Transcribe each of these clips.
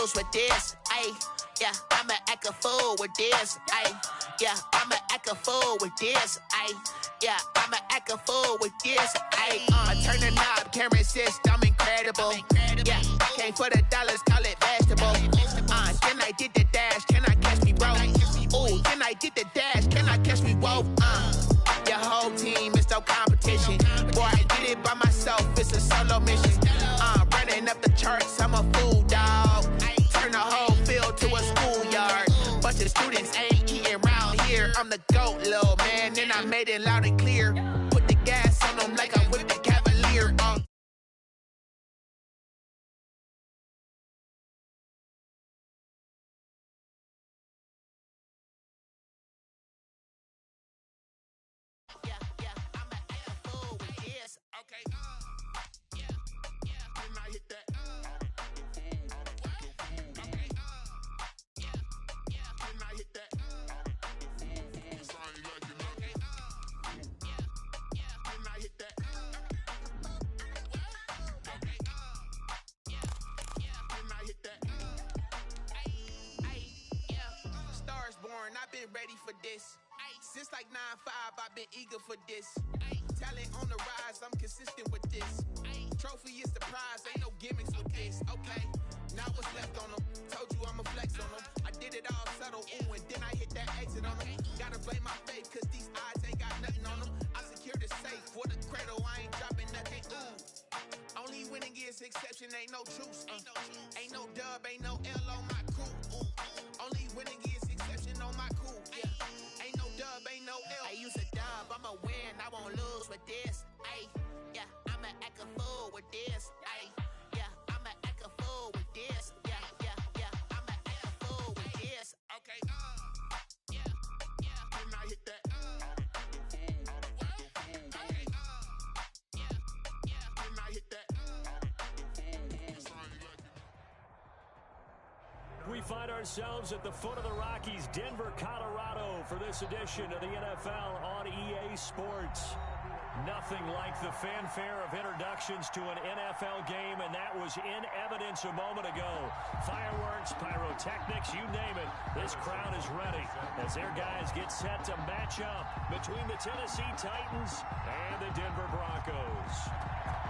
lose with this. Ayy, yeah, I'ma act a fool with this. Ayy, yeah, I'ma act a fool with this. Ayy, yeah, I'ma act a fool with this. Ayy, turn the knob, camera assist, I'm incredible. Yeah, came for the dollars, call it vegetable. Then I did the dash, can I catch me, bro? Ooh, then I did the dash, can I catch me, whoa? Your whole team is no competition. Boy, I did it by myself, it's a solo mission. Running up the charts, I'm a fool, dog. Turn the whole field to a schoolyard. Bunch of students ain't eating round here. I'm the GOAT, little man, and I made it loud and clear. Put the gas on them like I'm with the Cavalier. I've been ready for this. Since like 9-5, I've been eager for this. Talent on the rise, I'm consistent with this. Trophy is the prize, ain't no gimmicks with this. Okay, now what's left on them? Told you I'ma flex on them. I did it all subtle, ooh, and then I hit that exit on them. Gotta blame my faith, cause these odds ain't got nothing on them. I secured the safe for the cradle, I ain't dropping nothing, ooh. Only winning is exception, ain't no truce. Ain't no dub, ain't no L on my crew, ooh. Only winning is exception on my cool, yeah. Ain't no dub, ain't no L. I use a dub, I'ma win, I won't lose with this. Ayy, yeah, I'ma act a fool with this. Ayy, yeah, I'ma act a fool with this. Yeah, yeah, yeah, I'ma act a fool with this. Okay, yeah, yeah, when I hit that. Okay, yeah, yeah, when I hit that. We find ourselves at the foot of the Rockies, Denver, Colorado, for this edition of the NFL on EA Sports. Nothing like the fanfare of introductions to an NFL game, and that was in evidence a moment ago. Fireworks, pyrotechnics, you name it. This crowd is ready as their guys get set to match up between the Tennessee Titans and the Denver Broncos.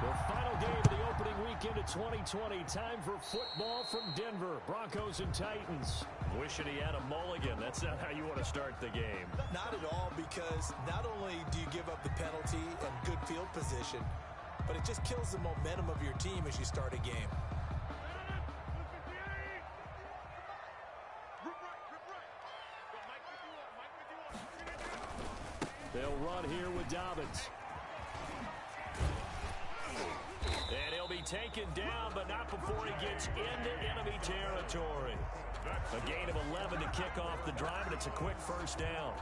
The final game of the opening weekend of 2020. Time for football from Denver. Broncos and Titans. Wishing he had a mulligan. That's not how you want to start the game. Not at all, because not only do you give up the penalty and good field position, but it just kills the momentum of your team as you start a game. They'll run here with Dobbins. And he'll be taken down, but not before he gets into enemy territory. A gain of 11 to kick off the drive, and it's a quick first down.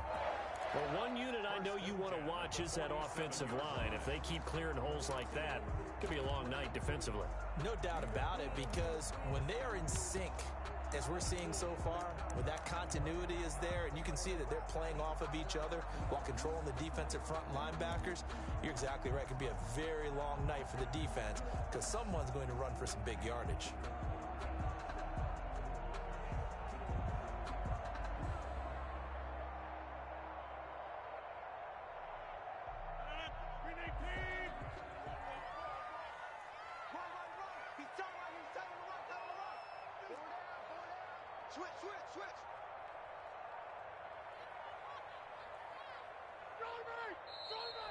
Well, one unit I know you want to watch is that offensive line. If they keep clearing holes like that, it could be a long night defensively. No doubt about it, because when they are in sync, as we're seeing so far, when that continuity is there and you can see that they're playing off of each other while controlling the defensive front linebackers, you're exactly right. It could be a very long night for the defense because someone's going to run for some big yardage.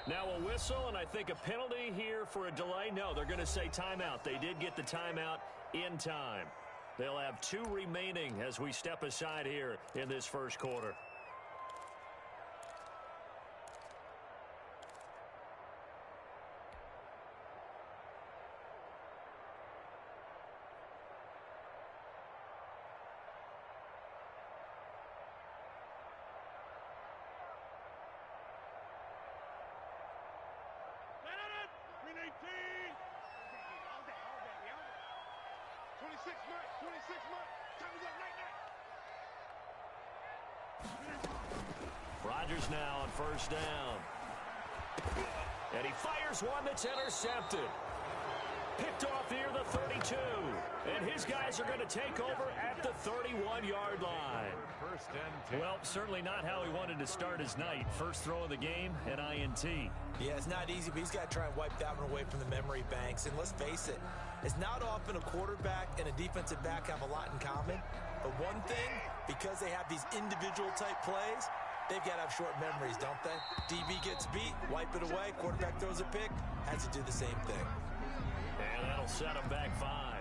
Now a whistle, and I think a penalty here for a delay. No, they're going to say timeout. They did get the timeout in time. They'll have 2 remaining as we step aside here in this first quarter. Rodgers now on first down. And he fires one that's intercepted. picked off near the 32. And his guys are going to take over at the 31-yard line. First and 10. Well, certainly not how he wanted to start his night. First throw of the game, an INT. Yeah, it's not easy, but he's got to try and wipe that one away from the memory banks. And let's face it, it's not often a quarterback and a defensive back have a lot in common. But one thing, because they have these individual type plays, they've got to have short memories, don't they? DB gets beat, wipe it away, quarterback throws a pick, has to do the same thing. And that'll set him back 5.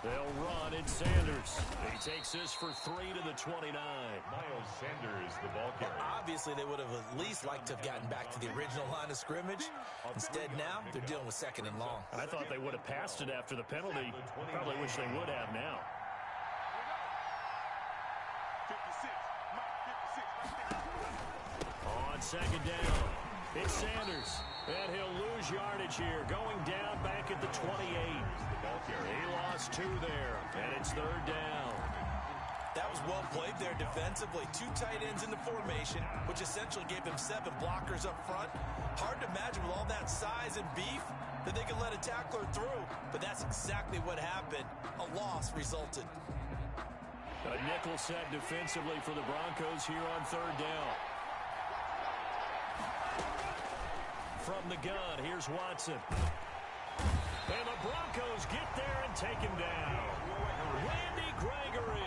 They'll run. It's Sanders. He takes this for 3 to the 29. Miles Sanders, the ball carrier. Obviously, they would have at least liked to have gotten back to the original line of scrimmage. Instead, now, they're dealing with 2nd and long. I thought they would have passed it after the penalty. Probably wish they would have now. 56. On 2nd down, it's Sanders. And he'll lose yardage here, going down back at the 28. He lost 2 there, and it's 3rd down. That was well played there defensively. 2 tight ends in the formation, which essentially gave them 7 blockers up front. Hard to imagine with all that size and beef that they could let a tackler through, but that's exactly what happened. A loss resulted. A nickel set defensively for the Broncos here on 3rd down. From the gun, here's Watson. And the Broncos get there and take him down. Randy Gregory.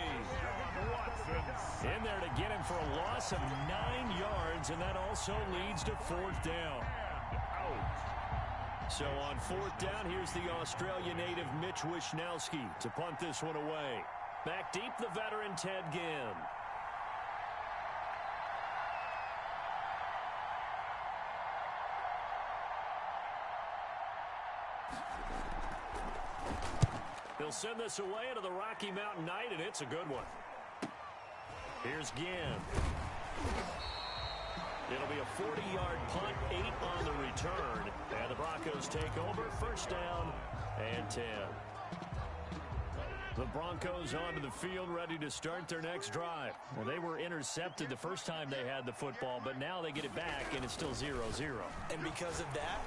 In there to get him for a loss of 9 yards, and that also leads to 4th down. So on 4th down, here's the Australia native Mitch Wishnowsky to punt this one away. Back deep, the veteran Ted Ginn. They'll send this away into the Rocky Mountain Night, and it's a good one. Here's Ginn. It'll be a 40-yard punt, 8 on the return. And the Broncos take over, 1st down and 10. The Broncos onto the field, ready to start their next drive. Well, they were intercepted the first time they had the football, but now they get it back, and it's still 0-0. And because of that,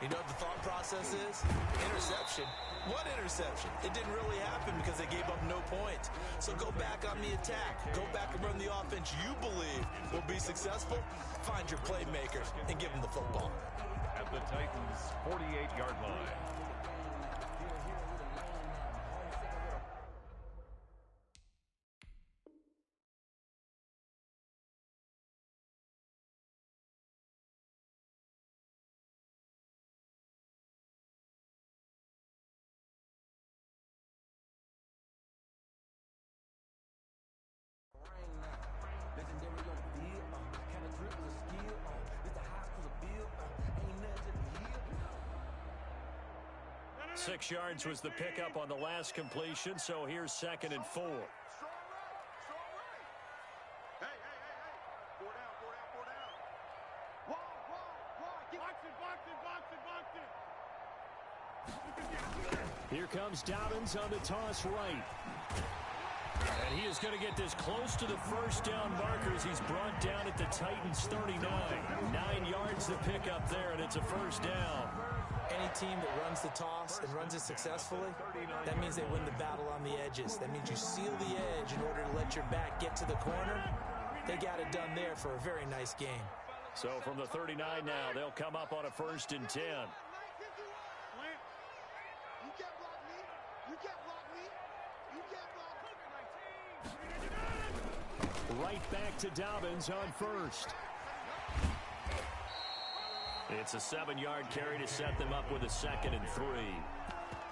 you know what the thought process is? Interception. What interception? It didn't really happen because they gave up no points. So go back on the attack. Go back and run the offense you believe will be successful. Find your playmakers and give them the football. At the Titans' 48-yard line. Six yards was the pickup on the last completion, so here's 2nd and 4. Here comes Dobbins on the toss right. And he is going to get this close to the 1st down markers. He's brought down at the Titans' 39. 9 yards to pick up there, and it's a 1st down. Any team that runs the toss and runs it successfully, that means they win the battle on the edges. That means you seal the edge in order to let your back get to the corner. They got it done there for a very nice game. So from the 39 now, they'll come up on a 1st and 10. Right back to Dobbins on 1st. It's a 7-yard carry to set them up with a 2nd and 3.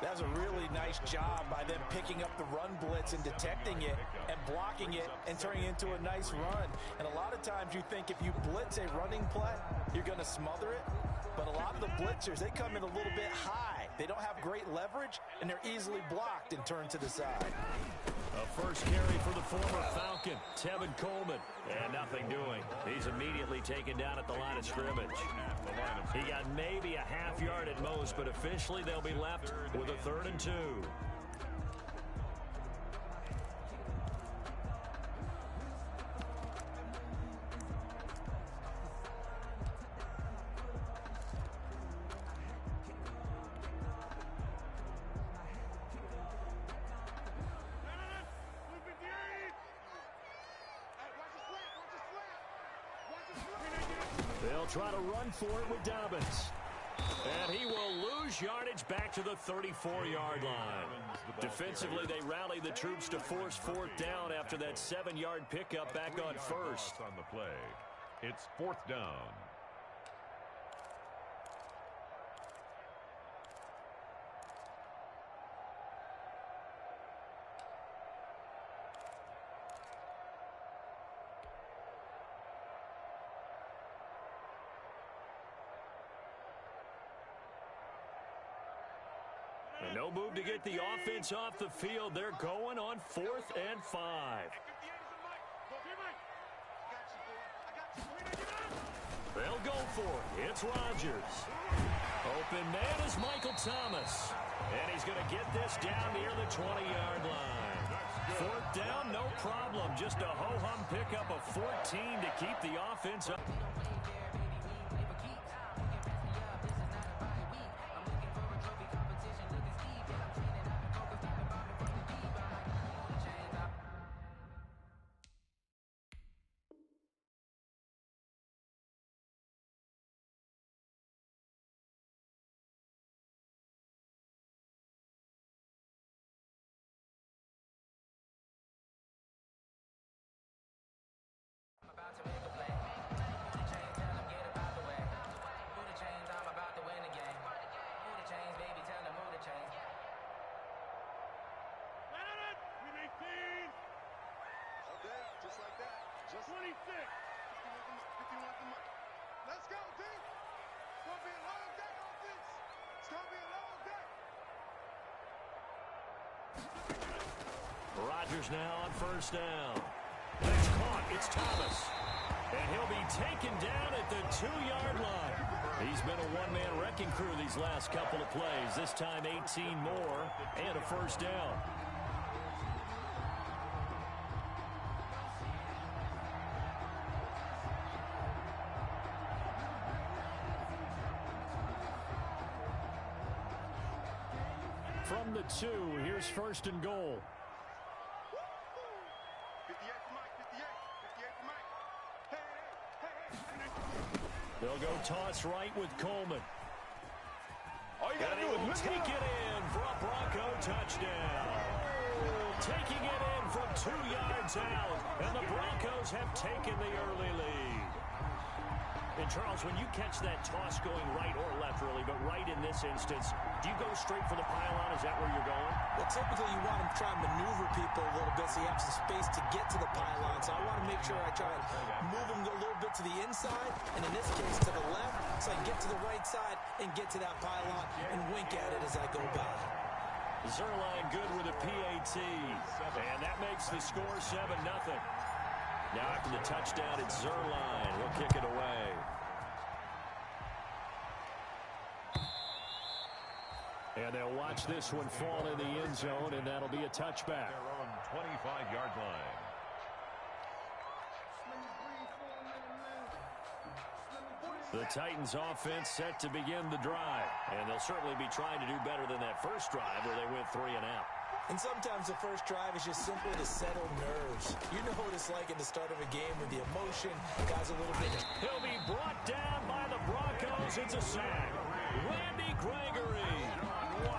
That was a really nice job by them picking up the run blitz and detecting it and blocking it and turning it into a nice run. And a lot of times you think if you blitz a running play, you're going to smother it. But a lot of the blitzers, they come in a little bit high. They don't have great leverage, and they're easily blocked and turned to the side. A 1st carry for the former Falcon, Tevin Coleman. And nothing doing. He's immediately taken down at the line of scrimmage. He got maybe a half yard at most, but officially they'll be left with a 3rd and 2. They'll try to run for it with Dobbins. And he will lose yardage back to the 34-yard line. Defensively, they rally the troops to force fourth down after that 7-yard pickup back on first. On the play, it's fourth down. And no move to get the offense off the field. They're going on 4th and 5. They'll go for it. It's Rodgers. Open man is Michael Thomas. And he's going to get this down near the 20-yard line. Fourth down, no problem. Just a ho-hum pickup of 14 to keep the offense up. Rodgers now on first down. It's caught. It's Thomas. And he'll be taken down at the 2-yard line. He's been a one-man wrecking crew these last couple of plays. This time 18 more and a first down. From the 2, here's first and goal. They'll go toss right with Coleman. All you got to do is take it in for a Bronco touchdown. Taking it in from 2 yards out. And the Broncos have taken the early lead. And Charles, when you catch that toss going right or left, really, but right in this instance, do you go straight for the pylon? Is that where you're going? Well, typically you want to try and maneuver people a little bit so you have some space to get to the pylon. So I want to make sure I try and move them a little bit to the inside, and in this case to the left, so I can get to the right side and get to that pylon and wink at it as I go by. Zuerlein good with a PAT, and that makes the score 7-0. Now after the touchdown, it's Zuerlein. He'll kick it away. And they'll watch this one fall in the end zone, and that'll be a touchback. Their own 25-yard line. The Titans offense set to begin the drive, and they'll certainly be trying to do better than that first drive where they went 3 and out. And sometimes the first drive is just simply to settle nerves. You know what it's like at the start of a game with the emotion. Guys a little bit. He'll be brought down by the Broncos. It's a sack. Randy Gregory.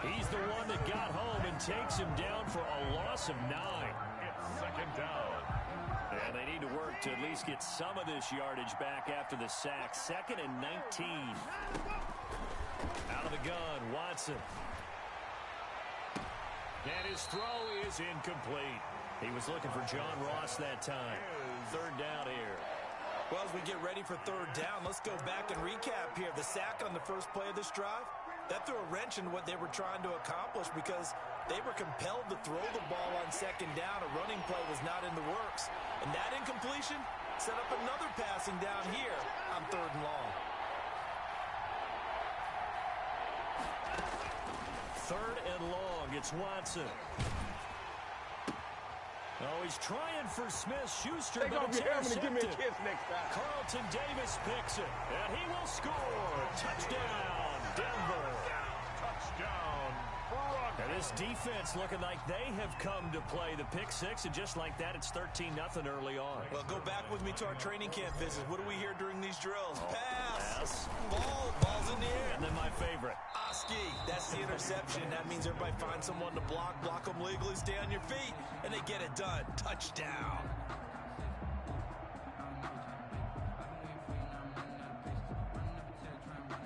He's the one that got home and takes him down for a loss of 9. It's second down. And they need to work to at least get some of this yardage back after the sack. 2nd and 19. Out of the gun, Watson. And his throw is incomplete. He was looking for John Ross that time. 3rd down here. Well, as we get ready for 3rd down, let's go back and recap here. The sack on the first play of this drive, that threw a wrench in what they were trying to accomplish because they were compelled to throw the ball on 2nd down. A running play was not in the works. And that incompletion set up another passing down here on 3rd and long. 3rd and long. It's Watson. Oh, he's trying for Smith-Schuster, but it's intercepted. Carlton Davis picks it, and he will score. Touchdown, Denver. Touchdown, And this defense looking like they have come to play the pick six, and just like that, it's 13-0 early on. Well, go back with me to our training camp visit. What do we hear during these drills? Pass. Ball's in the air. And then my favorite. Oski, that's the interception. That means everybody finds someone to block them legally, stay on your feet, and they get it done. Touchdown.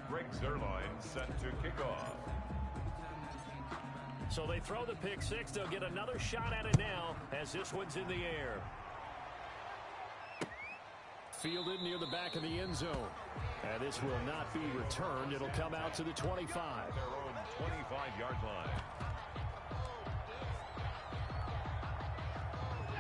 Greg Zuerlein set to kick off. So they throw the pick six. They'll get another shot at it now as this one's in the air. Fielded near the back of the end zone. And this will not be returned. It'll come out to the 25. Their own 25-yard line.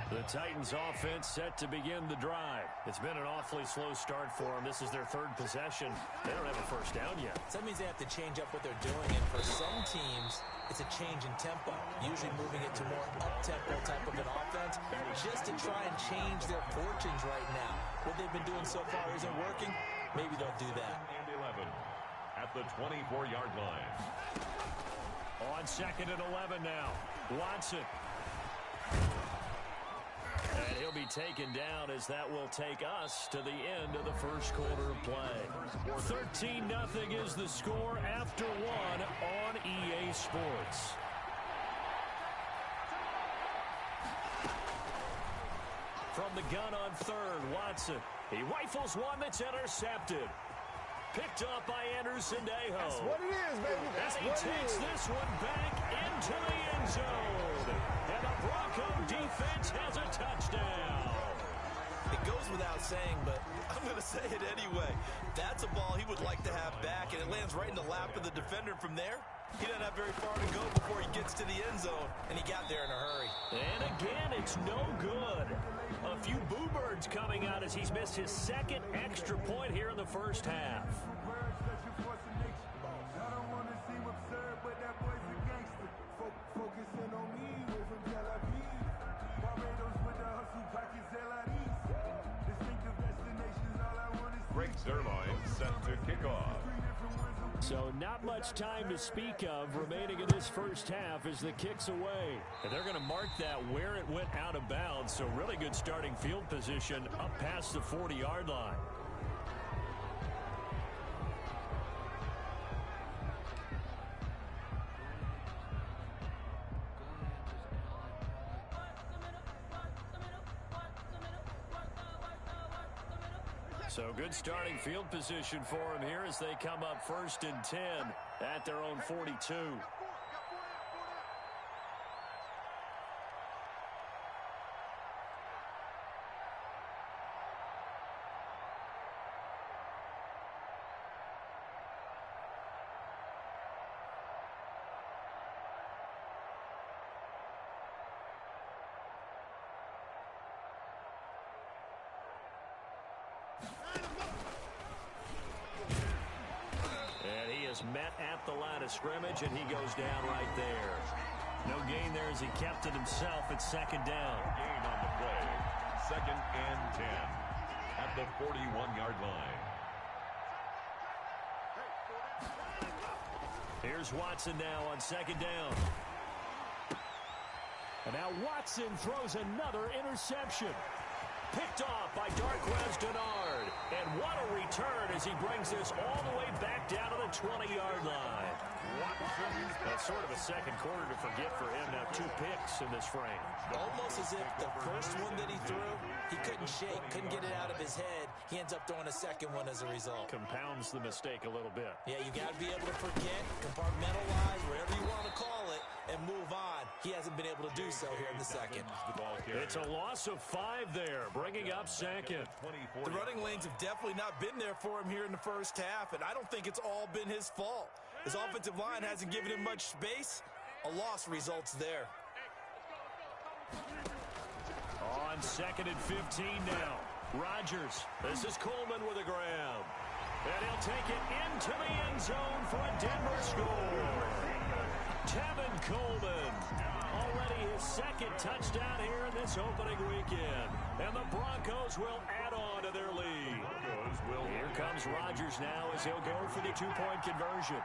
The Titans offense set to begin the drive. It's been an awfully slow start for them. This is their third possession. They don't have a first down yet. So that means they have to change up what they're doing, and for some teams, it's a change in tempo, usually moving it to more up-tempo type of an offense, just to try and change their fortunes right now. What they've been doing so far isn't working. Maybe they'll do that. And 11 at the 24-yard line. On 2nd and 11 now. Watson. And he'll be taken down as that will take us to the end of the first quarter of play. 13-0 is the score after one on EA Sports. From the gun on third, Watson. He rifles one that's intercepted. Picked up by Anderson-Dejo. That's what it is, baby. That's and he what takes it is. this one back into the end zone. And the Bronco defense has a touchdown. It goes without saying, but I'm going to say it anyway. That's a ball he would like to have back, and it lands right in the lap of the defender. From there, he doesn't have very far to go before he gets to the end zone, and he got there in a hurry. And again, it's no good. A few boo birds coming out as he's missed his second extra point here in the first half. Greg Zuerlein set to kick off. So not much time to speak of remaining in this first half as the kick's away. And they're going to mark that where it went out of bounds. So really good starting field position up past the 40-yard line. So good starting field position for them here as they come up 1st and 10 at their own 42. Met at the line of scrimmage, and he goes down right there. No gain there as he kept it himself at 2nd down. Gain on the play. 2nd and 10 at the 41-yard line. Here's Watson now on 2nd down. And now Watson throws another interception. Picked off by Darqueze Dennard. And what a return as he brings this all the way back down to the 20-yard line. That's sort of a second quarter to forget for him. Now 2 picks in this frame. Almost as if the first one that he threw, he couldn't shake, couldn't get it out of his head. He ends up throwing a second one as a result. Compounds the mistake a little bit. Yeah, you got to be able to forget, compartmentalize, whatever you want to call it, and move on. He hasn't been able to do so here in the second. It's a loss of 5 there, bringing up 2nd. The running lanes have definitely not been there for him here in the first half, and I don't think it's all been his fault. His offensive line hasn't given him much space. A loss results there. On 2nd and 15 now. Rodgers. This is Coleman with a grab. And he'll take it into the end zone for a Denver score. Tevin Coleman. Already his 2nd touchdown here in this opening weekend. And the Broncos will add on to their lead. Here comes Rodgers now as he'll go for the 2-point conversion.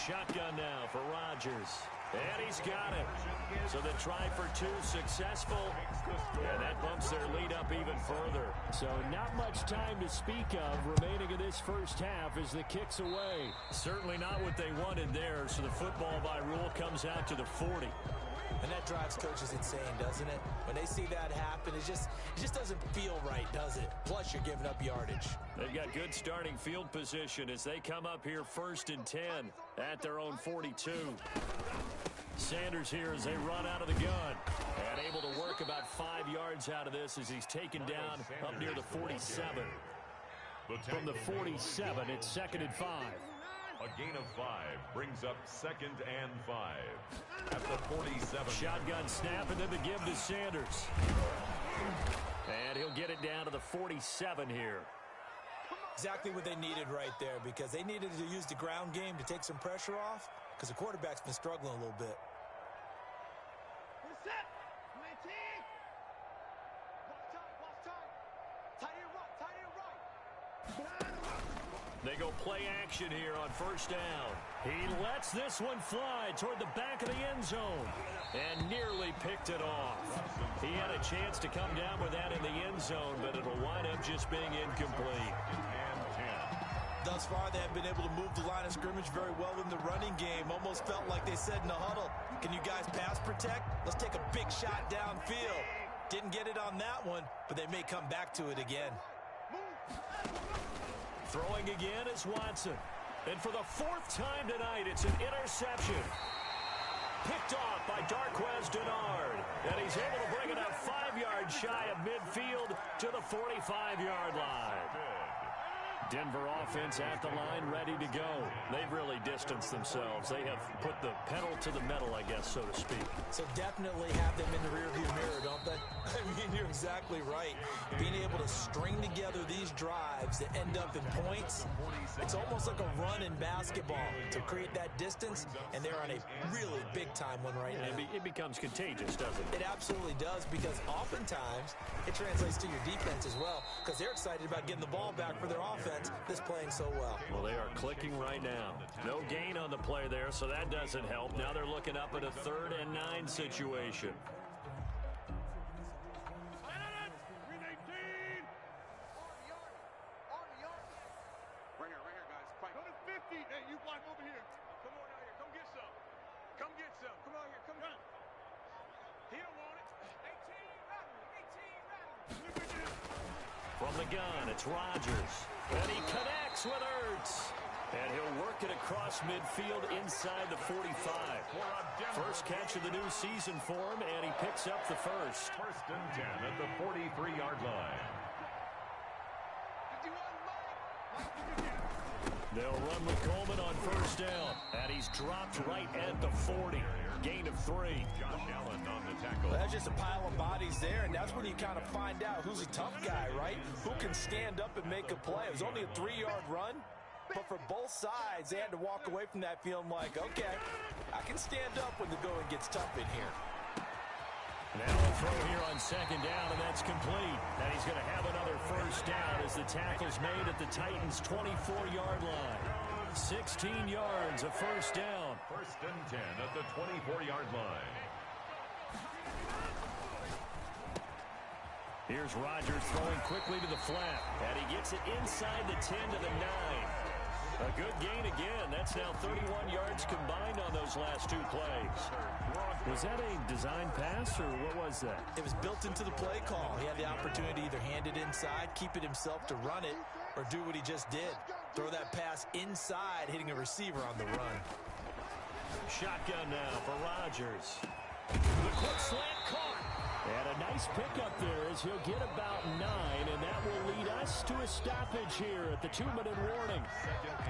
Shotgun now for Rodgers. And he's got it. So the try for two successful. And that bumps their lead up even further. So not much time to speak of remaining in this first half as the kick's away. Certainly not what they wanted there. So the football by rule comes out to the 40. And that drives coaches insane, doesn't it? When they see that happen, it just doesn't feel right, does it? Plus, you're giving up yardage. They've got good starting field position as they come up here 1st and 10 at their own 42. Sanders here as they run out of the gun. And able to work about 5 yards out of this as he's taken down up near the 47. From the 47, it's 2nd and 5. A gain of 5 brings up 2nd and 5 at the 47. Shotgun snap and then the give to Sanders. And he'll get it down to the 47 here. Exactly what they needed right there, because they needed to use the ground game to take some pressure off, because the quarterback's been struggling a little bit. They go play action here on 1st down. He lets this one fly toward the back of the end zone and nearly picked it off. He had a chance to come down with that in the end zone, but it'll wind up just being incomplete. Thus far, they have been able to move the line of scrimmage very well in the running game. Almost felt like they said in the huddle, can you guys pass protect? Let's take a big shot downfield. Didn't get it on that one, but they may come back to it again. Throwing again is Watson. And for the 4th time tonight, it's an interception. Picked off by Darqueze Dennard. And he's able to bring it up 5 yards shy of midfield to the 45-yard line. Denver offense at the line, ready to go. They've really distanced themselves. They have put the pedal to the metal, I guess, so to speak. So definitely have them in the rearview mirror, don't they? I mean, you're exactly right. Being able to string together these drives that end up in points, it's almost like a run in basketball to create that distance, and they're on a really big-time one right now. It becomes contagious, doesn't it? It absolutely does, because oftentimes it translates to your defense as well, because they're excited about getting the ball back for their offense. This playing so well. Well, they are clicking right now. No gain on the play there, so that doesn't help. Now they're looking up at a 3rd and 9 situation. From the gun, it's Rodgers. And he connects with Ertz. And he'll work it across midfield inside the 45. First catch of the new season for him, and he picks up the first. 1st and 10 at the 43-yard line. They'll run with Coleman on 1st down. And he's dropped right at the 40. Gain of 3. Josh Allen on the tackle. Well, that's just a pile of bodies there, and that's when you kind of find out who's a tough guy, right? Who can stand up and make a play. It was only a 3-yard run, but for both sides, they had to walk away from that feeling like, okay, I can stand up when the going gets tough in here. Now a throw here on 2nd down, and that's complete. And he's going to have another 1st down as the tackle's made at the Titans' 24-yard line. 16 yards, a 1st down. 1st and 10 at the 24-yard line. Here's Rodgers throwing quickly to the flat. And he gets it inside the 10 to the 9. A good gain again. That's now 31 yards combined on those last 2 plays. Was that a design pass, or what was that? It was built into the play call. He had the opportunity to either hand it inside, keep it himself to run it, or do what he just did. Throw that pass inside, hitting a receiver on the run. Shotgun now for Rodgers. The quick slant caught. And a nice pickup there as he'll get about 9, and that will lead us to a stoppage here at the 2-minute warning.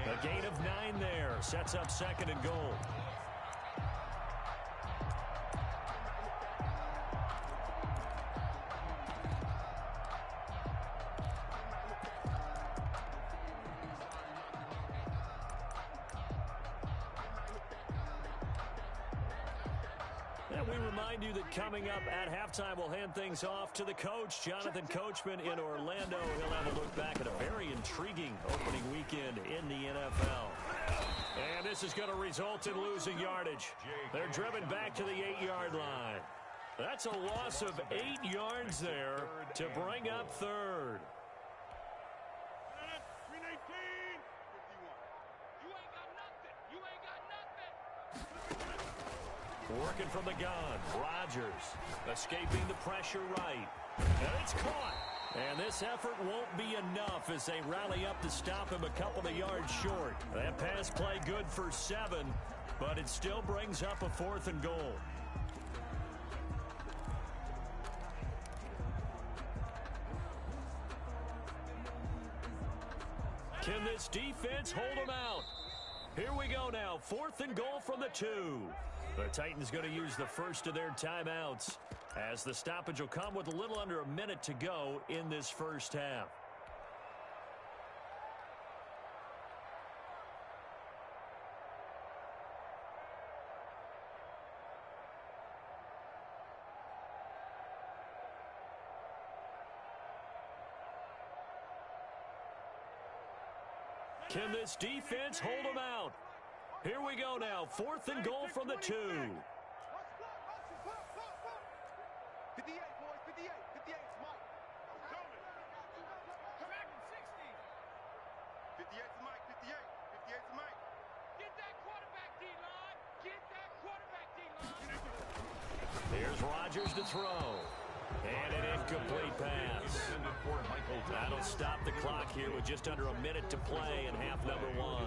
A gain of 9 there. Sets up 2nd and goal. We remind you that coming up at halftime, we'll hand things off to the coach, Jonathan Coachman in Orlando. He'll have a look back at a very intriguing opening weekend in the NFL. And this is going to result in losing yardage. They're driven back to the 8-yard line. That's a loss of 8 yards there to bring up third. Working from the gun, Rodgers escaping the pressure right. And it's caught. And this effort won't be enough as they rally up to stop him a couple of yards short. That pass play good for 7, but it still brings up a 4th and goal. Can this defense hold them out? Here we go now. 4th and goal from the 2. The Titans going to use the first of their timeouts as the stoppage will come with a little under a minute to go in this first half. Can this defense hold them out? Here we go now. 4th and goal from the 2. 58, boys. 58. 58. Mike. Coming. Back in 60. 58 to Mike. 58. 58 to Mike. Get that quarterback, D-line. Get that quarterback, D-line. Here's Rodgers to throw. And an incomplete pass. That'll stop the clock here with just under a minute to play in half number 1.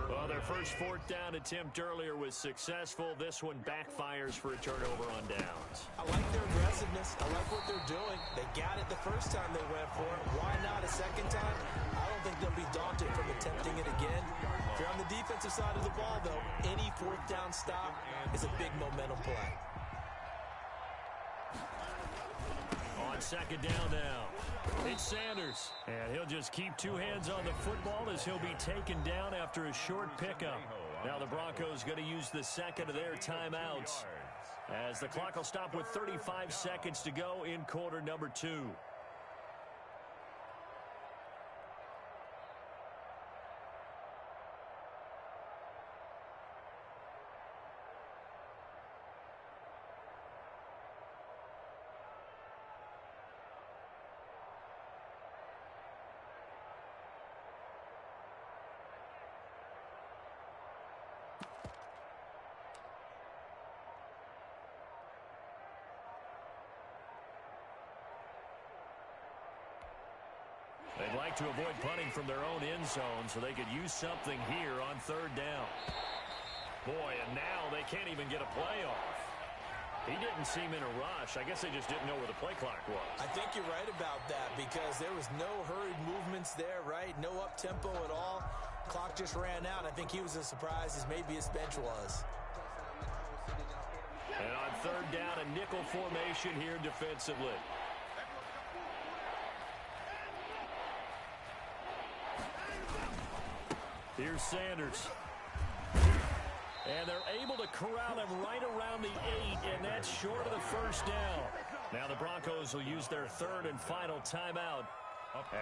Well, their first 4th down attempt earlier was successful. This one backfires for a turnover on downs. I like their aggressiveness. I like what they're doing. They got it the first time they went for it. Why not a second time? I don't think they'll be daunted from attempting it again. If you're on the defensive side of the ball, though, any 4th down stop is a big momentum play. On 2nd down now, it's Sanders. And he'll just keep 2 hands on the football as he'll be taken down after a short pickup. Now the Broncos going to use the second of their timeouts as the clock will stop with 35 seconds to go in quarter number 2. They'd like to avoid punting from their own end zone so they could use something here on 3rd down. Boy, and now they can't even get a play off. He didn't seem in a rush. I guess they just didn't know where the play clock was. I think you're right about that because there was no hurried movements there, right? No up-tempo at all. Clock just ran out. I think he was as surprised as maybe his bench was. And on 3rd down, a nickel formation here defensively. Here's Sanders. And they're able to corral him right around the 8, and that's short of the first down. Now the Broncos will use their 3rd and final timeout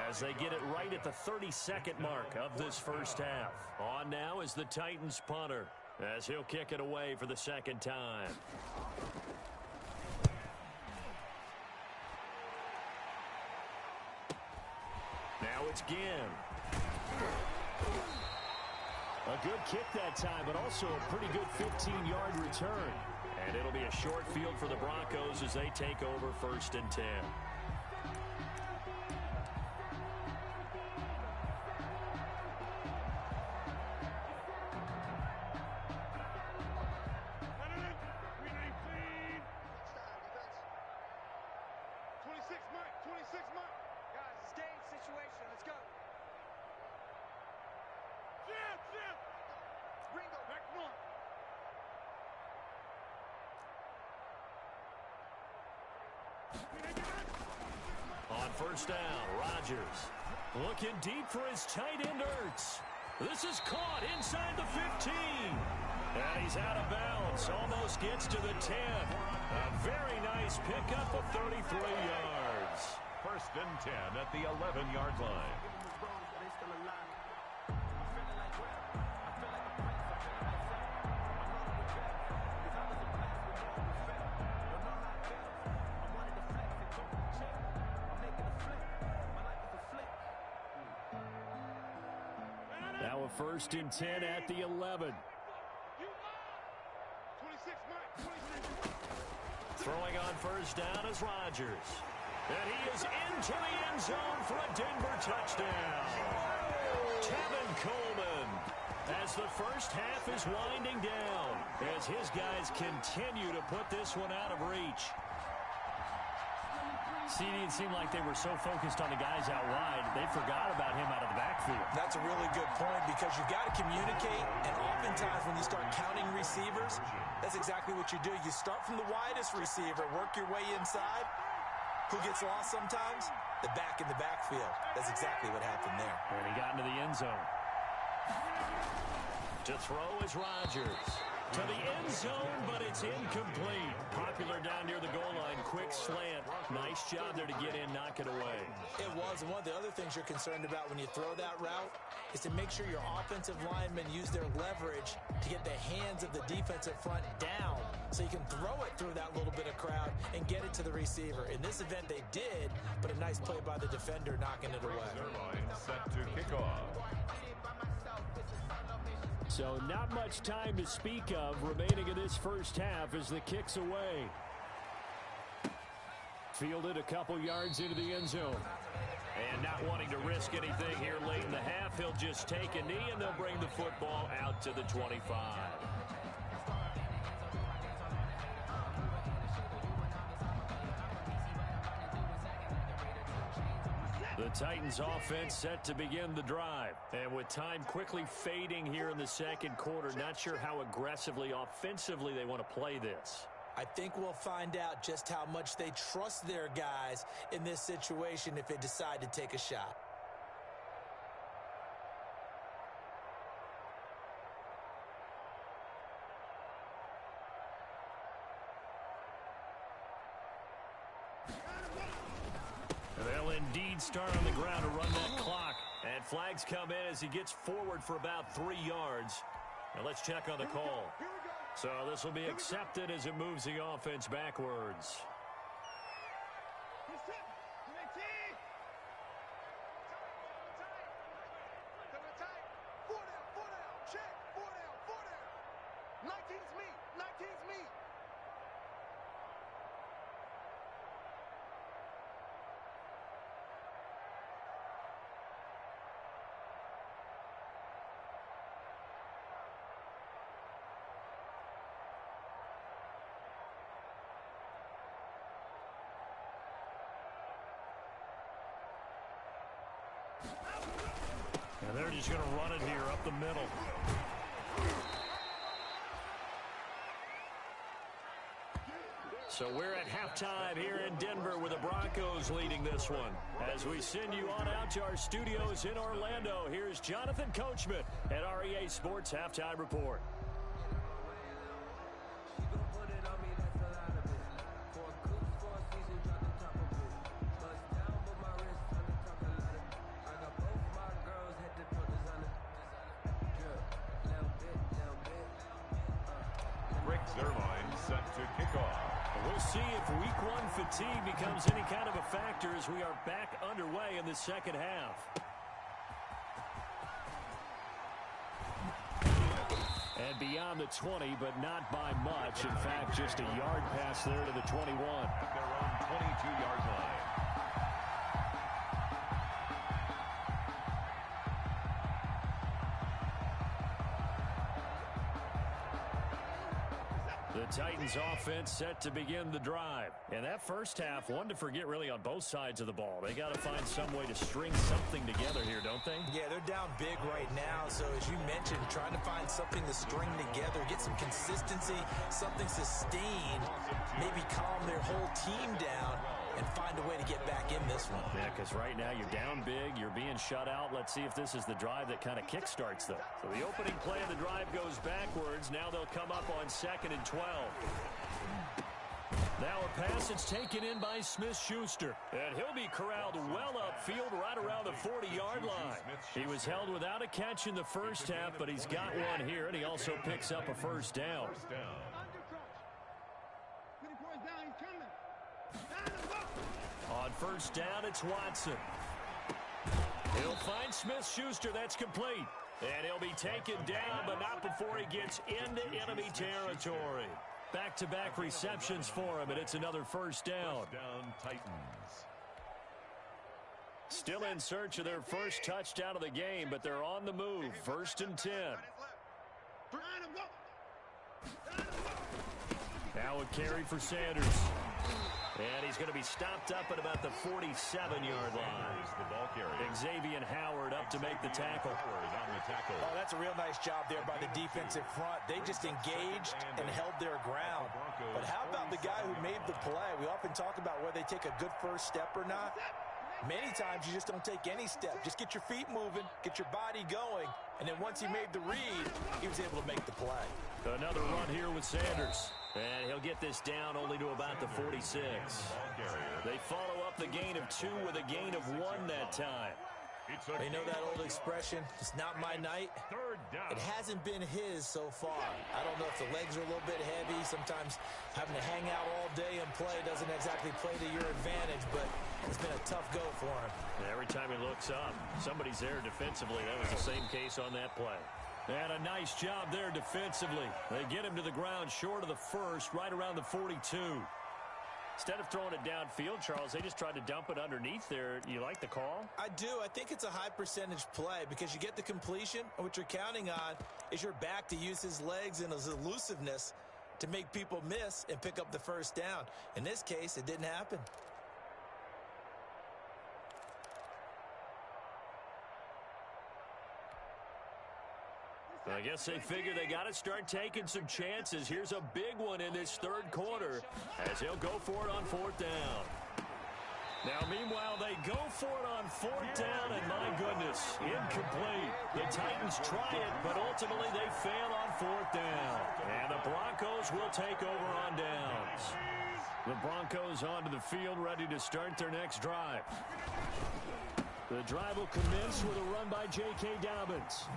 as they get it right at the 32nd mark of this first half. On now is the Titans punter as he'll kick it away for the 2nd time. Now it's Ginn. A good kick that time, but also a pretty good 15-yard return. And it'll be a short field for the Broncos as they take over 1st and 10. On 1st down, Rodgers looking deep for his tight end, Ertz. This is caught inside the 15. And he's out of bounds. Almost gets to the 10. A very nice pickup of 33 yards. 1st and 10 at the 11-yard line. first and 10 at the 11. Throwing on first down is Rodgers. And he is into the end zone for a Denver touchdown. Tevin Coleman, as the first half is winding down, as his guys continue to put this one out of reach. See, it seemed like they were so focused on the guys out wide, they forgot about him out of the backfield. That's a really good point because you've got to communicate, and oftentimes when you start counting receivers, that's exactly what you do. You start from the widest receiver, work your way inside. Who gets lost sometimes? The back in the backfield. That's exactly what happened there. And he got into the end zone. To throw is Rodgers. To the end zone, but it's incomplete. Popular down near the goal line. Quick slant. Nice job there to get in, knock it away. It was, and one of the other things you're concerned about when you throw that route is to make sure your offensive linemen use their leverage to get the hands of the defensive front down so you can throw it through that little bit of crowd and get it to the receiver. In this event, they did, but a nice play by the defender knocking it away. Set to kick off. So not much time to speak of remaining in this first half as the kick's away. Fielded a couple yards into the end zone. And not wanting to risk anything here late in the half, he'll just take a knee and they'll bring the football out to the 25. The Titans offense set to begin the drive. And with time quickly fading here in the second quarter, not sure how aggressively, offensively they want to play this. I think we'll find out just how much they trust their guys in this situation if they decide to take a shot. They'll indeed start on the ground to run that clock. And flags come in as he gets forward for about 3 yards. Now let's check on the call. So this will be accepted as it moves the offense backwards. And they're just going to run it here up the middle. So we're at halftime here in Denver with the Broncos leading this one. As we send you on out to our studios in Orlando, here's Jonathan Coachman at REA Sports Halftime Report. We'll see if week one fatigue becomes any kind of a factor as we are back underway in the second half. And beyond the 20, but not by much. In fact, just a yard pass there to the 21. At their own 22-yard line. The Titans offense set to begin the drive. And that first half, one to forget really on both sides of the ball. They got to find some way to string something together here, don't they? Yeah, they're down big right now. So as you mentioned, trying to find something to string together, get some consistency, something sustained, maybe calm their whole team down and find a way to get back in this one. Yeah, because right now you're down big, you're being shut out. Let's see if this is the drive that kind of kickstarts them. So the opening play of the drive goes backwards. Now they'll come up on 2nd and 12. Now a pass that's taken in by Smith-Schuster. And he'll be corralled well upfield right around the 40-yard line. He was held without a catch in the first half, but he's got one here, and he also picks up a first down. On first down, it's Watson. He'll find Smith-Schuster. That's complete. And he'll be taken down, but not before he gets into enemy territory. Back-to-back receptions for him, and it's another first down. First down, Titans. Still in search of their first touchdown of the game, but they're on the move. 1st and 10. Now a carry for Sanders. And he's going to be stopped up at about the 47-yard line. The ball carrier. Xavier Howard up to make the tackle. On the tackle. Oh, that's a real nice job there by the defensive front. They just engaged and held their ground. But how about the guy who made the play? We often talk about whether they take a good first step or not. Many times you just don't take any step. Just get your feet moving, get your body going, and then once he made the read, he was able to make the play. Another run here with Sanders. And he'll get this down only to about the 46. They follow up the gain of 2 with a gain of 1 that time. You know that old expression, it's not my night? It hasn't been his so far. I don't know if the legs are a little bit heavy. Sometimes having to hang out all day and play doesn't exactly play to your advantage, but it's been a tough go for him. Every time he looks up, somebody's there defensively. That was the same case on that play. And a nice job there defensively. They get him to the ground short of the first, right around the 42. Instead of throwing it downfield, Charles, they just tried to dump it underneath there. You like the call? I do. I think it's a high percentage play because you get the completion, and what you're counting on is your back to use his legs and his elusiveness to make people miss and pick up the first down. In this case, it didn't happen. I guess they figure they got to start taking some chances. Here's a big one in this third quarter as he'll go for it on 4th down. Now, meanwhile, they go for it on 4th down, and my goodness, incomplete. The Titans try it, but ultimately they fail on 4th down. And the Broncos will take over on downs. The Broncos onto the field, ready to start their next drive. The drive will commence with a run by J.K. Dobbins.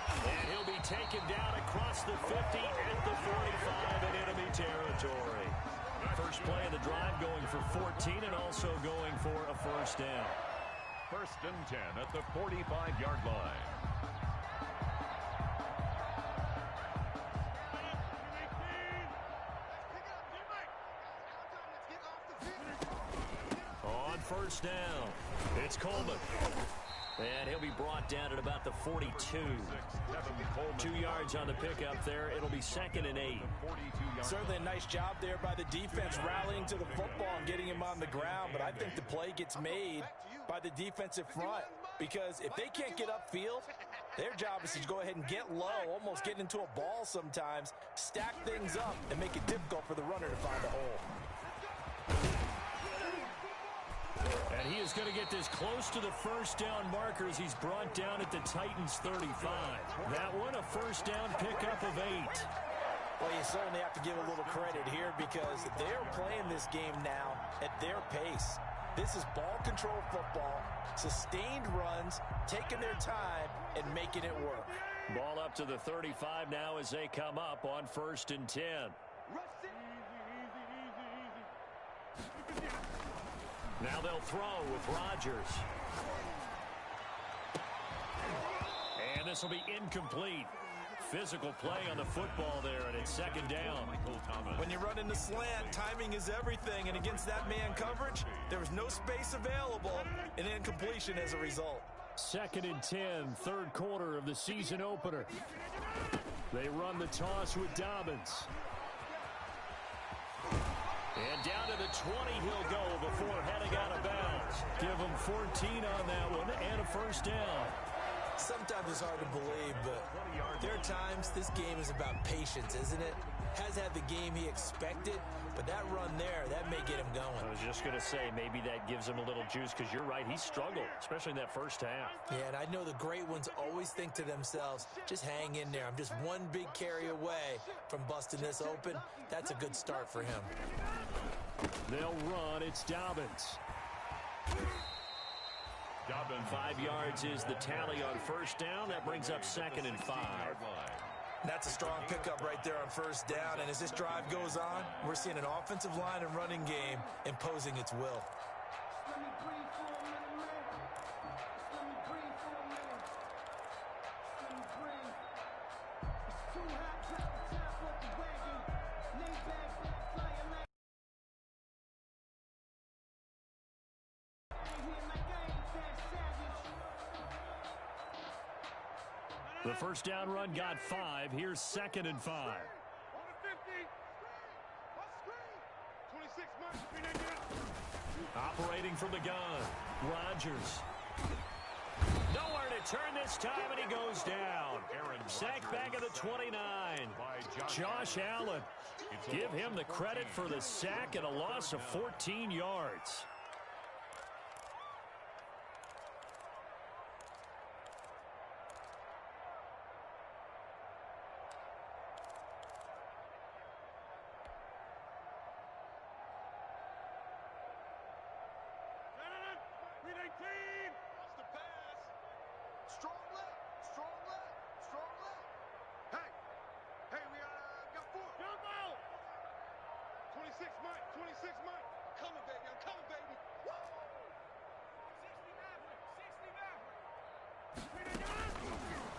And he'll be taken down across the 50 at the 45 in enemy territory. First play of the drive going for 14 and also going for a first down. 1st and 10 at the 45-yard line. On 1st down, it's Coleman. And he'll be brought down at about the 42. 2 yards on the pickup there. It'll be 2nd and 8. Certainly a nice job there by the defense rallying to the football and getting him on the ground. But I think the play gets made by the defensive front because if they can't get upfield, their job is to go ahead and get low, almost get into a ball sometimes, stack things up, and make it difficult for the runner to find a hole. And he is going to get this close to the first down markers. He's brought down at the Titans 35. That one, a first down pickup of 8. Well, you certainly have to give a little credit here because they're playing this game now at their pace. This is ball control football, sustained runs, taking their time, and making it work. Ball up to the 35 now as they come up on 1st and 10. Now they'll throw with Rodgers. And this will be incomplete. Physical play on the football there, and it's 2nd down. When you run in the slant, timing is everything, and against that man coverage, there was no space available, and incompletion as a result. 2nd and 10, 3rd quarter of the season opener. They run the toss with Dobbins. And down to the 20 he'll go before heading out of bounds. Give him 14 on that one and a first down. Sometimes it's hard to believe, but there are times this game is about patience, isn't it? Has had the game he expected, but that run there, that may get him going. I was just going to say, maybe that gives him a little juice because you're right, he struggled, especially in that first half. Yeah, and I know the great ones always think to themselves, just hang in there. I'm just one big carry away from busting this open. That's a good start for him. They'll run. It's Dobbins. 5 yards is the tally on first down. That brings up 2nd and 5. That's a strong pickup right there on first down. And as this drive goes on, we're seeing an offensive line and running game imposing its will. The first down run got 5. Here's 2nd and 5. On the 50. 26 months. Operating from the gun, Rodgers. Nowhere to turn this time, and he goes down. Sacked back at the 29. Josh Allen. Give him the credit for the sack and a loss of 14 yards.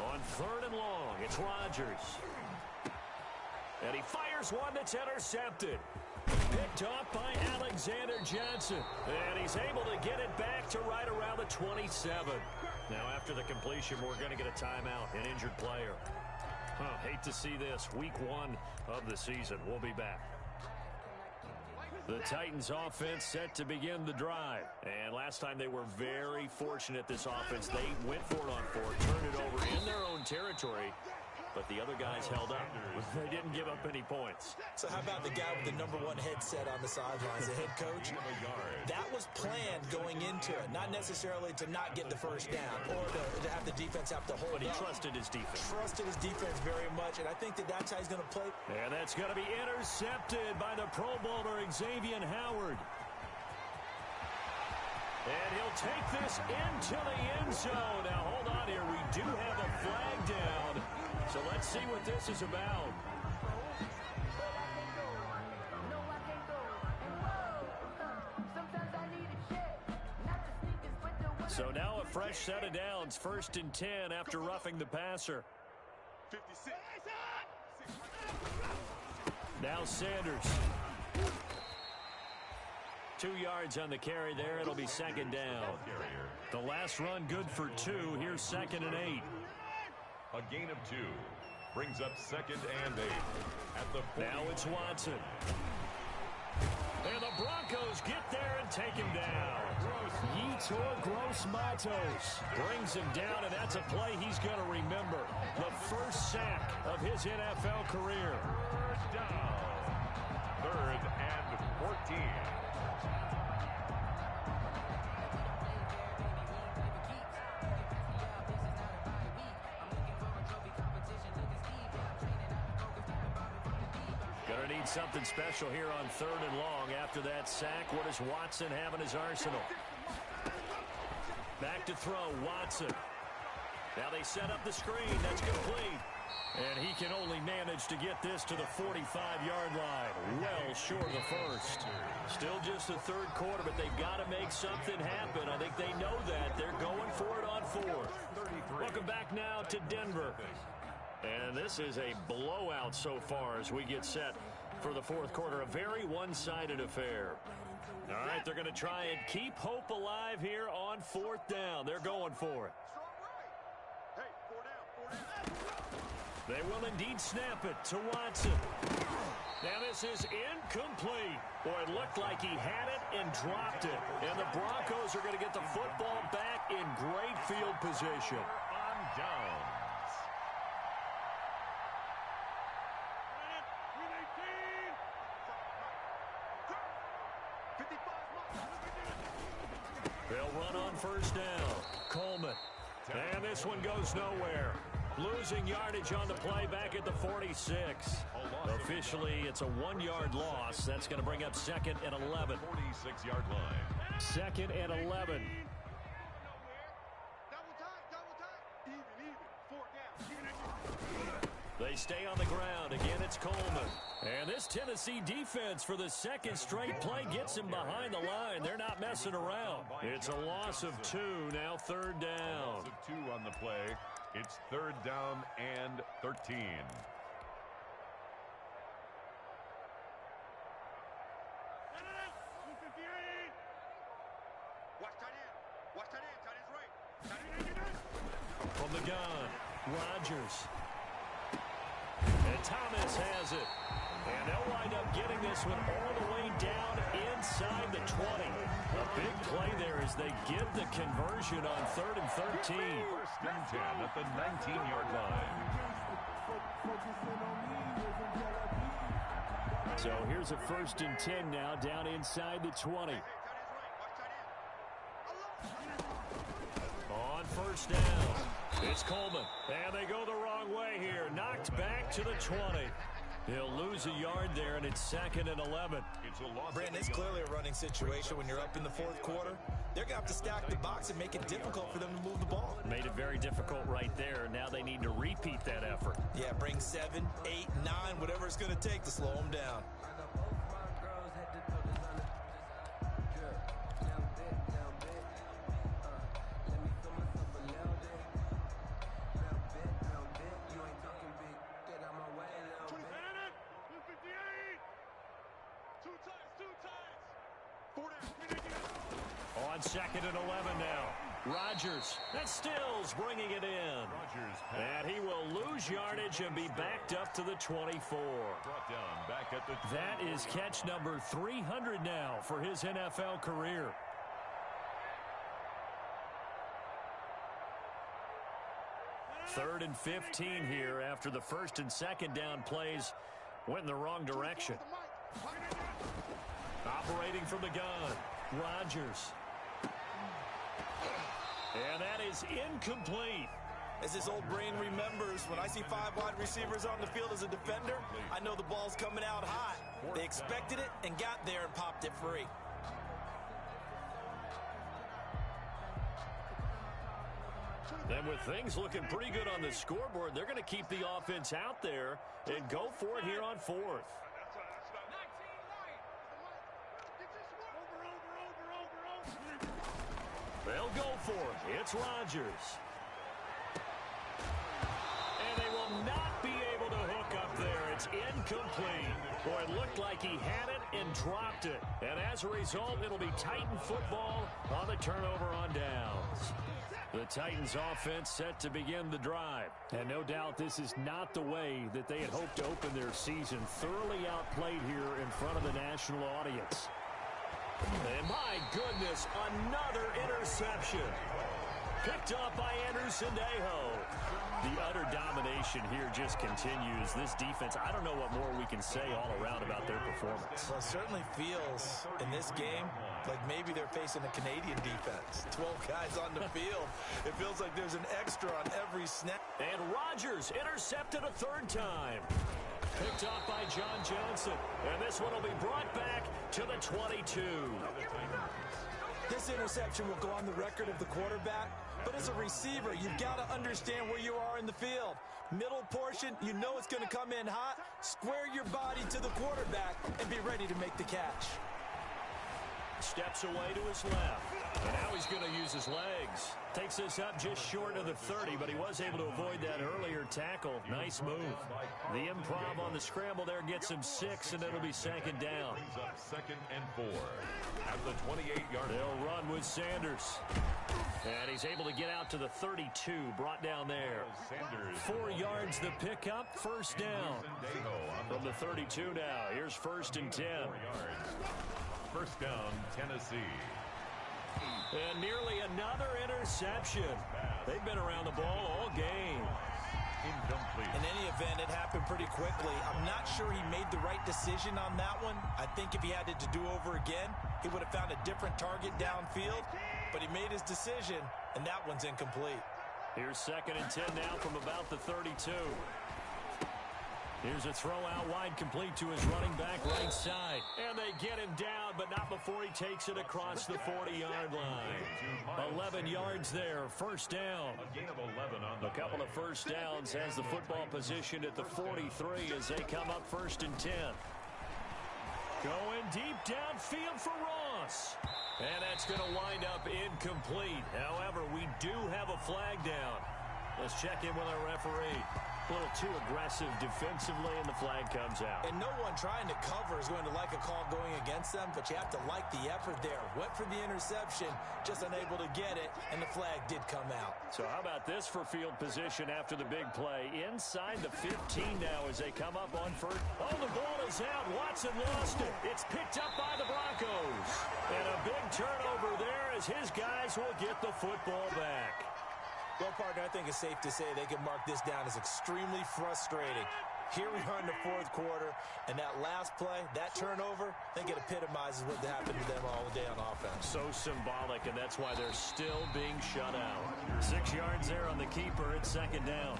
On 3rd and long, it's Rodgers. And he fires one that's intercepted. Picked off by Alexander Johnson. And he's able to get it back to right around the 27. Now, after the completion, we're going to get a timeout, an injured player. Hate to see this. Week 1 of the season. We'll be back. The Titans offense set to begin the drive. And last time they were very fortunate, this offense. They went for it on 4, turned it over in their own territory. But the other guys held up. They didn't give up any points. So how about the guy with the #1 headset on the sidelines, the head coach? That was planned going into it, not necessarily to not get the first down or to have the defense have to hold But he up. trusted his defense. Trusted his defense very much, and I think that's how he's going to play. And that's going to be intercepted by the Pro Bowler Xavier Howard. And he'll take this into the end zone. Now, hold on here. We do have a flag down. So let's see what this is about. So now a fresh set of downs. 1st and 10 after roughing the passer. 56. Now Sanders. 2 yards on the carry there. It'll be 2nd down. The last run good for 2. Here's 2nd and 8. A gain of 2 brings up 2nd and 8 at the 40. Now it's Watson. And the Broncos get there and take him down. Yetur Gross-Matos brings him down, and that's a play he's going to remember. The first sack of his NFL career. 3rd down. 3rd and 14. Gonna need something special here on 3rd and long. After that sack, what does Watson have in his arsenal? Back to throw, Watson. Now they set up the screen. That's complete. And he can only manage to get this to the 45-yard line. Well short of the first. Still just the 3rd quarter, but they've got to make something happen. I think they know that. They're going for it on 4th. Welcome back now to Denver. And this is a blowout so far as we get set for the 4th quarter. A very one-sided affair. All right, they're going to try and keep hope alive here on 4th down. They're going for it. Hey, 4 down. They will indeed snap it to Watson. Now this is incomplete. Boy, it looked like he had it and dropped it. And the Broncos are going to get the football back in great field position. On downs. They'll run on 1st down. Coleman. And this one goes nowhere. Losing yardage on the play back at the 46. Officially, it's a 1-yard loss. That's going to bring up 2nd and 11. 46-yard line. 2nd and 11. They stay on the ground. Again, it's Coleman. And this Tennessee defense for the 2nd straight play gets him behind the line. They're not messing around. It's a loss of 2. Now 3rd down. Loss of 2 on the play. It's 3rd down and 13. Watch tight end. Watch tight end. Tight end's right. From the gun, Rodgers. And Thomas has it. And they'll wind up getting this one all the way down inside the 20. A big play there as they get the conversion on 3rd and 13. 1st and 10 at the 19-yard line. So here's a 1st and 10 now down inside the 20. On 1st down, it's Coleman. And they go the wrong way here. Knocked back to the 20. He'll lose a yard there, and it's 2nd and 11. Brandon, it's clearly a running situation when you're up in the 4th quarter. They're going to have to stack the box and make it difficult for them to move the ball. Made it very difficult right there. Now they need to repeat that effort. Yeah, bring 7, 8, 9, whatever it's going to take to slow them down. On 2nd and 11 now. Rodgers. And Stills bringing it in. And he will lose yardage and be backed up to the 24. That is catch number 300 now for his NFL career. Third and 15 here after the 1st and 2nd down plays went in the wrong direction. Operating from the gun, Rodgers. And that is incomplete. As his old brain remembers, when I see 5 wide receivers on the field as a defender, I know the ball's coming out hot. They expected it and got there and popped it free. And with things looking pretty good on the scoreboard, they're going to keep the offense out there and go for it here on 4th. They'll go for it. It's Rodgers. And they will not be able to hook up there. It's incomplete. Boy, it looked like he had it and dropped it. And as a result, it'll be Titan football on the turnover on downs. The Titans offense set to begin the drive. And no doubt this is not the way that they had hoped to open their season. Thoroughly outplayed here in front of the national audience. And my goodness, another interception. Picked up by Andrew Sendejo. The utter domination here just continues. This defense, I don't know what more we can say all around about their performance. Well, it certainly feels in this game like maybe they're facing a Canadian defense. 12 guys on the field. It feels like there's an extra on every snap. And Rodgers intercepted a 3rd time. Picked off by John Johnson. And this one will be brought back to the 22. This interception will go on the record of the quarterback. But as a receiver, you've got to understand where you are in the field. Middle portion, you know it's going to come in hot. Square your body to the quarterback and be ready to make the catch. Steps away to his left. And now he's going to use his legs. Takes this up just short of the 30, but he was able to avoid that earlier tackle. Nice move. The improv on the scramble there gets him 6, and it'll be 2nd down. 2nd and 4 at the 28-yard line. They'll run with Sanders. And he's able to get out to the 32, brought down there. 4 yards the pickup, 1st down. From the 32 now, here's 1st and 10. 1st down, Tennessee. And nearly another interception. They've been around the ball all game. Incomplete. In any event, it happened pretty quickly. I'm not sure he made the right decision on that one. I think if he had it to do over again, he would have found a different target downfield. But he made his decision, and that one's incomplete. Here's 2nd and 10 now from about the 32. Here's a throw out wide, complete to his running back right side. And they get him down, but not before he takes it across the 40-yard line. 11 yards there, 1st down. A gain of 11 on the A couple of 1st downs has the football positioned at the 43 as they come up 1st and 10. Going deep downfield for Ross. And that's going to wind up incomplete. However, we do have a flag down. Let's check in with our referee. A little too aggressive defensively, and the flag comes out. And no one trying to cover is going to like a call going against them, but you have to like the effort there. Went for the interception, just unable to get it, and the flag did come out. So how about this for field position after the big play? Inside the 15 now as they come up on first. Oh, the ball is out. Watson lost it. It's picked up by the Broncos. And a big turnover there as his guys will get the football back. Well, partner, I think it's safe to say they can mark this down as extremely frustrating. Here we are in the fourth quarter, and that last play, that turnover, I think it epitomizes what happened to them all day on offense. So symbolic, and that's why they're still being shut out. 6 yards there on the keeper. It's second down.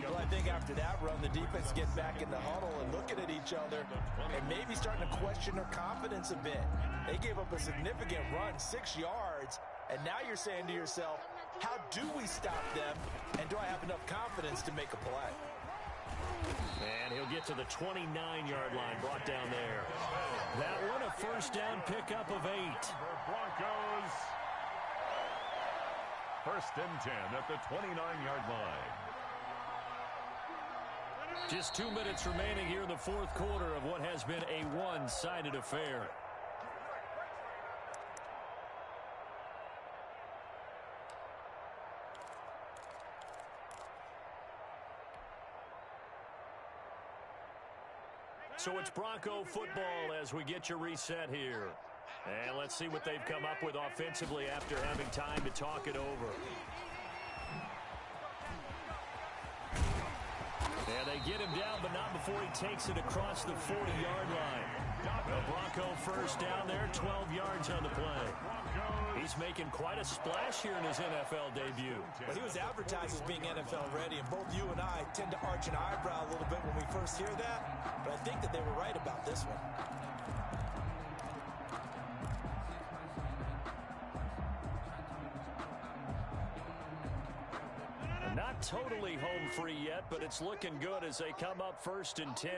Well, I think after that run, the defense get back in the huddle and looking at each other and maybe starting to question their confidence a bit. They gave up a significant run, 6 yards, and now you're saying to yourself, how do we stop them, and do I have enough confidence to make a play? And he'll get to the 29-yard line, brought down there. That one a first down pickup of 8. Broncos. First and 10 at the 29-yard line. Just 2 minutes remaining here in the fourth quarter of what has been a one-sided affair. So it's Bronco football as we get your reset here. And let's see what they've come up with offensively after having time to talk it over. And they get him down, but not before he takes it across the 40-yard line. The Bronco first down there, 12 yards on the play. He's making quite a splash here in his NFL debut. Well, he was advertised as being NFL ready, and both you and I tend to arch an eyebrow a little bit when we first hear that, but I think that they were right about this one. Not totally home free yet, but it's looking good as they come up first and 10.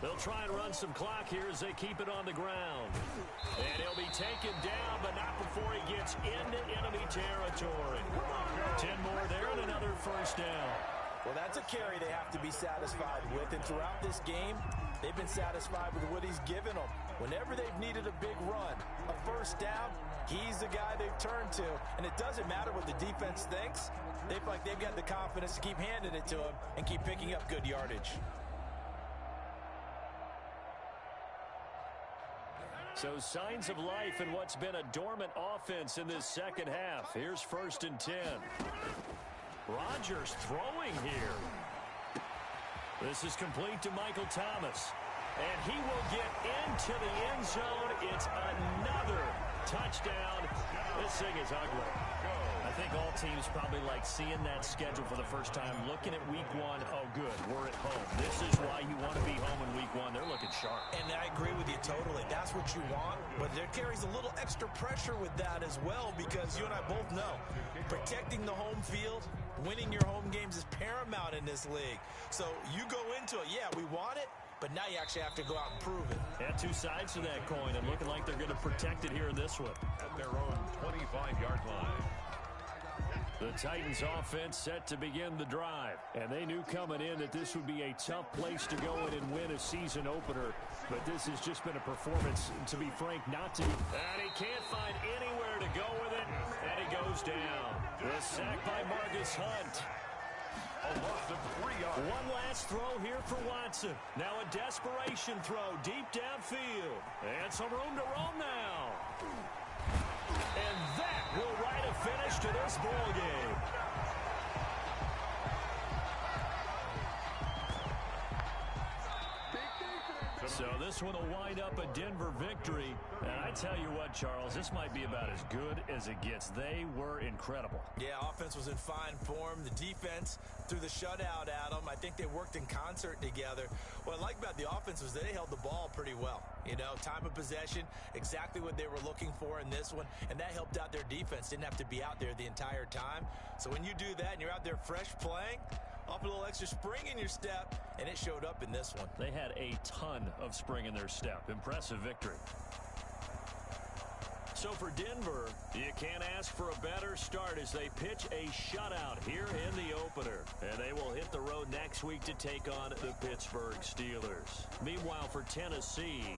They'll try and run some clock here as they keep it on the ground. And he'll be taken down, but not before he gets into enemy territory. 10 more there and another first down. Well, that's a carry they have to be satisfied with, and throughout this game, they've been satisfied with what he's given them. Whenever they've needed a big run, a first down, he's the guy they've turned to. And it doesn't matter what the defense thinks. They feel like they've got the confidence to keep handing it to him and keep picking up good yardage. So signs of life in what's been a dormant offense in this second half. Here's first and 10. Rodgers throwing here. This is complete to Michael Thomas. And he will get into the end zone. It's another touchdown. This thing is ugly. I think all teams probably like seeing that schedule for the first time, looking at week one. Oh, good, we're at home. This is why you want to be home in week one. They're looking sharp. And I agree with you totally. That's what you want. But there carries a little extra pressure with that as well, because you and I both know protecting the home field, winning your home games is paramount in this league. So you go into it, yeah, we want it, but now you actually have to go out and prove it. Yeah, two sides to that coin, and looking like they're going to protect it here in this one. At their own 25-yard line. The Titans offense set to begin the drive. And they knew coming in that this would be a tough place to go in and win a season opener. But this has just been a performance, to be frank, not to. And he can't find anywhere to go with it. And he goes down. The sack by Marcus Hunt. A loss of 3 yards. One last throw here for Watson. Now a desperation throw deep downfield. And some room to roam now. And that will write a finish to this ball game. So this one will wind up a Denver victory. And I tell you what, Charles, this might be about as good as it gets. They were incredible. Yeah, offense was in fine form. The defense threw the shutout at them. I think they worked in concert together. What I like about the offense was they held the ball pretty well. You know, time of possession, exactly what they were looking for in this one. And that helped out their defense. Didn't have to be out there the entire time. So when you do that and you're out there fresh playing, off a little extra spring in your step, and it showed up in this one. They had a ton of spring in their step. Impressive victory. So for Denver, you can't ask for a better start as they pitch a shutout here in the opener. And they will hit the road next week to take on the Pittsburgh Steelers. Meanwhile, for Tennessee,